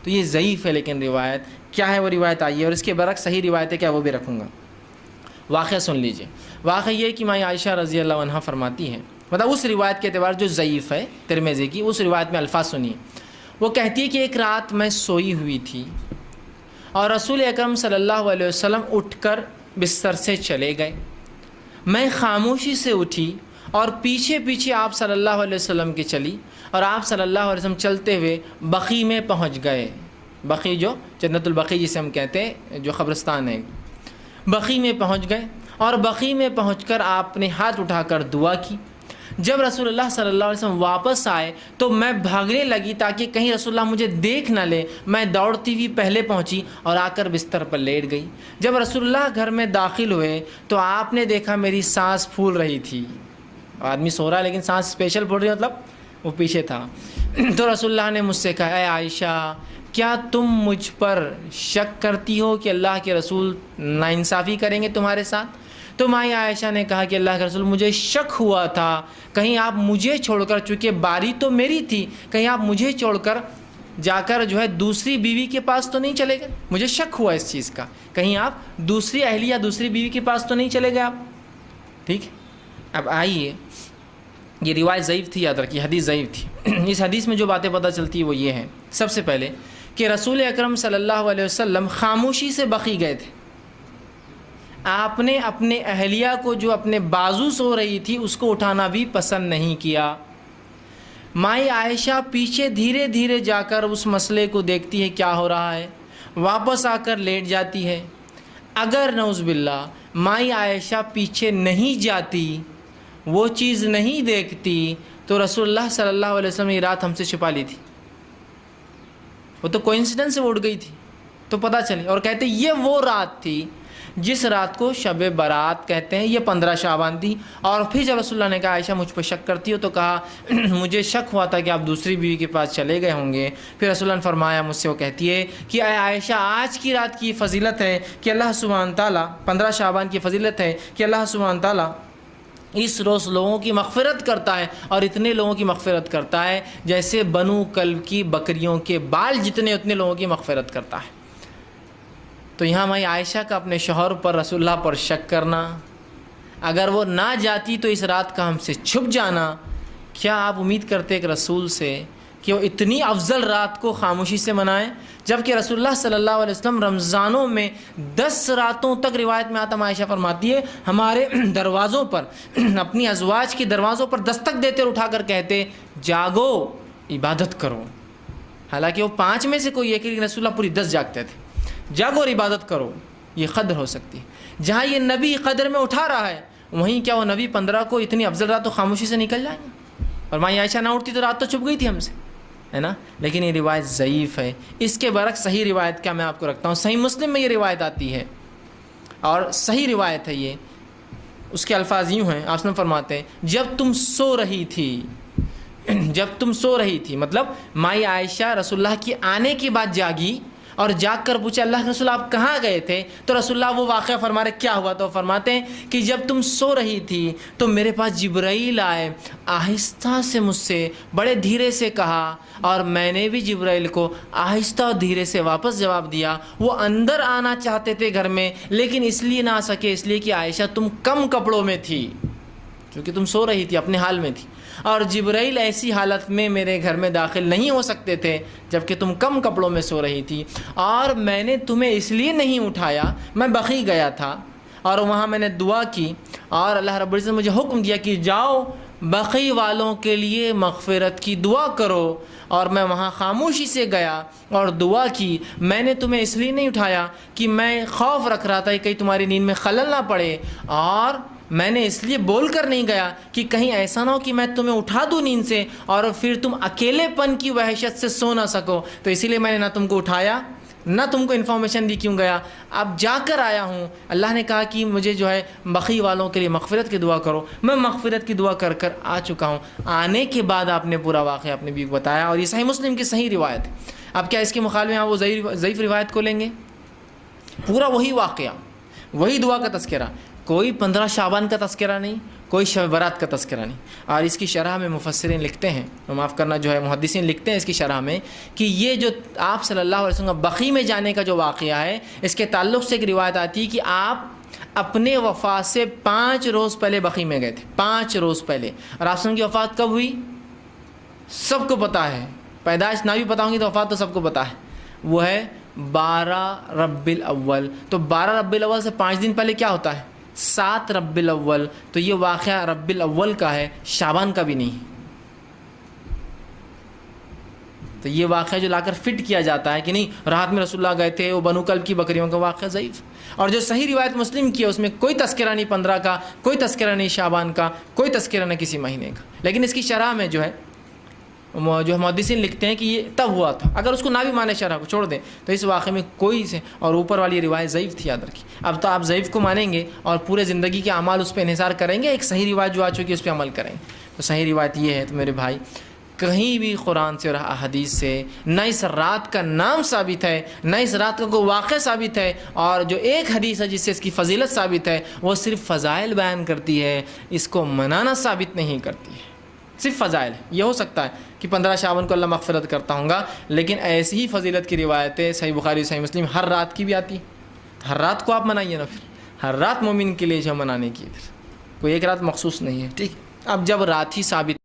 تو یہ ضعیف ہے، لیکن روایت کیا ہے وہ روایت آئی ہے، اور اس کے برعکس صحیح روایت ہے کیا وہ بھی رکھوں گا۔ واقعہ سن لیجئے، واقعہ یہ کہ ماں عائشہ رضی اللہ عنہ فرماتی ہیں، مطلب اس روایت کے اعتبار جو ضعیف ہے ترمذی کی، اس روایت میں الفاظ سنیے۔ وہ کہتی ہے کہ ایک رات میں سوئی ہوئی تھی اور رسول اکرم صلی اللہ علیہ وسلم اٹھ کر بستر سے چلے گئے، میں خاموشی سے اٹھی اور پیچھے پیچھے آپ صلی اللہ علیہ وسلم کی چلی، اور آپ صلی اللہ علیہ وسلم چلتے ہوئے بقیع میں پہنچ گئے۔ بقیع جو جنت البقیع جسے ہم کہتے ہیں، جو قبرستان ہے، بقیع میں پہنچ گئے، اور بقیع میں پہنچ کر آپ نے ہاتھ اٹھا کر دعا کی۔ جب رسول اللہ صلی اللہ علیہ وسلم واپس آئے تو میں بھاگنے لگی تاکہ کہیں رسول اللہ مجھے دیکھ نہ لے، میں دوڑتی ہوئی پہلے پہنچی اور آ کر بستر پر لیٹ گئی۔ جب رسول اللہ گھر میں داخل ہوئے تو آپ نے دیکھا میری سانس پھول رہی تھی، آدمی سو رہا ہے لیکن سانس اسپیشل پھول رہی ہے، مطلب وہ پیچھے تھا۔ تو رسول اللہ نے مجھ سے کہا، اے عائشہ کیا تم مجھ پر شک کرتی ہو کہ اللہ کے رسول ناانصافی کریں گے تمہارے ساتھ؟ تو ماں عائشہ نے کہا کہ اللہ کے رسول مجھے شک ہوا تھا کہیں آپ مجھے چھوڑ کر، چونکہ باری تو میری تھی، کہیں آپ مجھے چھوڑ کر جا کر جو ہے دوسری بیوی کے پاس تو نہیں چلے گئے، مجھے شک ہوا اس چیز کا، کہیں آپ دوسری اہلیہ دوسری بیوی کے پاس تو نہیں چلے گئے آپ۔ ٹھیک ہے، اب آئیے، یہ روایت ضعیف تھی، یاد رکھیے حدیث ضعیف تھی۔ اس حدیث میں جو باتیں پتہ چلتی ہیں وہ یہ ہیں، سب سے پہلے کہ رسول اکرم صلی اللہ علیہ وسلم خاموشی سے بقیع گئے تھے، آپ نے اپنے اہلیہ کو جو اپنے بازو سو رہی تھی اس کو اٹھانا بھی پسند نہیں کیا۔ مائی عائشہ پیچھے دھیرے دھیرے جا کر اس مسئلے کو دیکھتی ہے کیا ہو رہا ہے، واپس آ کر لیٹ جاتی ہے۔ اگر نعوذ باللہ مائی عائشہ پیچھے نہیں جاتی، وہ چیز نہیں دیکھتی، تو رسول اللہ صلی اللہ علیہ وسلم یہ رات ہم سے چھپا لی تھی، وہ تو کوئنسیڈنس سے اٹھ گئی تھی تو پتہ چلی، اور کہتے یہ وہ رات تھی جس رات کو شب برات کہتے ہیں، یہ 15 شعبان تھی۔ اور پھر جب رسول اللہ نے کہا عائشہ مجھ پہ شک کرتی ہو، تو کہا مجھے شک ہوا تھا کہ آپ دوسری بیوی کے پاس چلے گئے ہوں گے۔ پھر رسول اللہ نے فرمایا مجھ سے، وہ کہتی ہے کہ اے عائشہ آج کی رات کی فضیلت ہے کہ اللہ سبحانہ تعالیٰ، 15 شعبان کی فضیلت ہے کہ اللہ سبحانہ تعالیٰ اس روز لوگوں کی مغفرت کرتا ہے، اور اتنے لوگوں کی مغفرت کرتا ہے جیسے بنو کلب کی بکریوں کے بال جتنے اتنے لوگوں کی مغفرت کرتا ہے۔ تو یہاں مائی عائشہ کا اپنے شوہر پر، رسول اللہ پر شک کرنا، اگر وہ نہ جاتی تو اس رات کا ہم سے چھپ جانا، کیا آپ امید کرتے ایک رسول سے کہ وہ اتنی افضل رات کو خاموشی سے منائیں؟ جبکہ رسول اللہ صلی اللہ علیہ وسلم رمضانوں میں 10 راتوں تک، روایت میں آتا عائشہ فرماتی ہے، ہمارے دروازوں پر، اپنی ازواج کے دروازوں پر دستک دیتے اور اٹھا کر کہتے جاگو عبادت کرو۔ حالانکہ وہ 5 میں سے کوئی ایک، لیکن رسول اللہ پوری 10 جاگتے تھے، جاگو اور عبادت کرو۔ یہ قدر ہو سکتی ہے، جہاں یہ نبی قدر میں اٹھا رہا ہے، وہیں کیا وہ نبی 15 کو اتنی افضل رات تو خاموشی سے نکل جائیں گے؟ اور ماں عائشہ نہ اٹھتی تو رات تو چھپ گئی تھی ہم سے، ہے نا؟ لیکن یہ روایت ضعیف ہے۔ اس کے برعکس صحیح روایت کیا میں آپ کو رکھتا ہوں، صحیح مسلم میں یہ روایت آتی ہے، اور صحیح روایت ہے یہ۔ اس کے الفاظ یوں ہیں، آپ وسلم فرماتے ہیں جب تم سو رہی تھی، جب تم سو رہی تھی، مطلب مائی عائشہ رسول اللہ کی آنے کے بعد جاگی اور جاگ کر پوچھا اللہ کے رسول آپ کہاں گئے تھے؟ تو رسول اللہ وہ واقعہ فرما رہے کیا ہوا، تو فرماتے ہیں کہ جب تم سو رہی تھی تو میرے پاس جبرائیل آئے، آہستہ سے مجھ سے بڑے دھیرے سے کہا، اور میں نے بھی جبرائیل کو آہستہ اور دھیرے سے واپس جواب دیا۔ وہ اندر آنا چاہتے تھے گھر میں، لیکن اس لیے نہ آ سکے، اس لیے کہ عائشہ تم کم کپڑوں میں تھی، کیونکہ تم سو رہی تھی، اپنے حال میں تھی، اور جبرائیل ایسی حالت میں میرے گھر میں داخل نہیں ہو سکتے تھے جبکہ تم کم کپڑوں میں سو رہی تھی، اور میں نے تمہیں اس لیے نہیں اٹھایا، میں بقیع گیا تھا اور وہاں میں نے دعا کی، اور اللہ رب العزت نے مجھے حکم دیا کہ جاؤ بقیع والوں کے لیے مغفرت کی دعا کرو، اور میں وہاں خاموشی سے گیا اور دعا کی۔ میں نے تمہیں اس لیے نہیں اٹھایا کہ میں خوف رکھ رہا تھا کہ کہیں تمہاری نیند میں خلل نہ پڑے، اور میں نے اس لیے بول کر نہیں گیا کہ کہیں ایسا نہ ہو کہ میں تمہیں اٹھا دوں نیند سے اور پھر تم اکیلے پن کی وحشت سے سو نہ سکو، تو اسی لیے میں نے نہ تم کو اٹھایا نہ تم کو انفارمیشن دی کیوں گیا، اب جا کر آیا ہوں۔ اللہ نے کہا کہ مجھے جو ہے بقیع والوں کے لیے مغفرت کی دعا کرو، میں مغفرت کی دعا کر کر آ چکا ہوں۔ آنے کے بعد آپ نے پورا واقعہ اپنے بیوی کو بتایا، اور یہ صحیح مسلم کی صحیح روایت ہے۔ اب کیا اس کے مخالفے میں آپ وہ ضعیف روایت کو لیں گے؟ پورا وہی واقعہ، وہی دعا کا تذکرہ، کوئی 15 شعبان کا تذکرہ نہیں، کوئی شب برات کا تذکرہ نہیں۔ اور اس کی شرح میں مفسرین لکھتے ہیں، معاف کرنا جو ہے محدثین لکھتے ہیں اس کی شرح میں کہ یہ جو آپ صلی اللہ علیہ وسلم بقیع میں جانے کا جو واقعہ ہے، اس کے تعلق سے ایک روایت آتی ہے کہ آپ اپنے وفات سے 5 روز پہلے بقیع میں گئے تھے، 5 روز پہلے۔ اور آپ کی وفات کب ہوئی سب کو پتہ ہے، پیدائش نہ بھی پتہ ہوں گی تو وفات تو سب کو پتہ ہے، وہ ہے 12 ربیع الاول۔ تو 12 ربیع الاول سے 5 دن پہلے کیا ہوتا ہے؟ 7 ربیع الاول۔ تو یہ واقعہ ربیع الاول کا ہے، شعبان کا بھی نہیں ہے۔ تو یہ واقعہ جو لا کر فٹ کیا جاتا ہے کہ نہیں رات میں رسول اللہ گئے تھے، وہ بنو کلب کی بکریوں کا واقعہ ضعیف۔ اور جو صحیح روایت مسلم کی ہے اس میں کوئی تذکرہ نہیں 15 کا، کوئی تذکرہ نہیں شعبان کا، کوئی تذکرہ نہیں کسی مہینے کا۔ لیکن اس کی شرح میں جو ہے جو محدثین لکھتے ہیں کہ یہ تب ہوا تھا، اگر اس کو نہ بھی مانے شرح کو چھوڑ دیں تو اس واقعے میں کوئی سے، اور اوپر والی روایت ضعیف تھی یاد رکھیں۔ اب تو آپ ضعیف کو مانیں گے اور پورے زندگی کے اعمال اس پہ انحصار کریں گے، ایک صحیح روایت جو آ چکی ہے اس پہ عمل کریں گے۔ تو صحیح روایت یہ ہے تو میرے بھائی، کہیں بھی قرآن سے اور احادیث سے نہ اس رات کا نام ثابت ہے، نہ اس رات کا کوئی واقعہ ثابت ہے، اور جو ایک حدیث ہے جس سے اس کی فضیلت ثابت ہے وہ صرف فضائل بیان کرتی ہے، اس کو منانا ثابت نہیں کرتی ہے، صرف فضائل۔ یہ ہو سکتا ہے کہ 15 شعبان کو اللہ مغفرت کرتا ہوں گا، لیکن ایسی ہی فضیلت کی روایتیں صحیح بخاری صحیح مسلم ہر رات کی بھی آتی ہیں۔ ہر رات کو آپ منائیے نا، پھر ہر رات مومن کے لیے جو منانے کی، پھر کوئی ایک رات مخصوص نہیں ہے، ٹھیک۔ اب جب رات ہی ثابت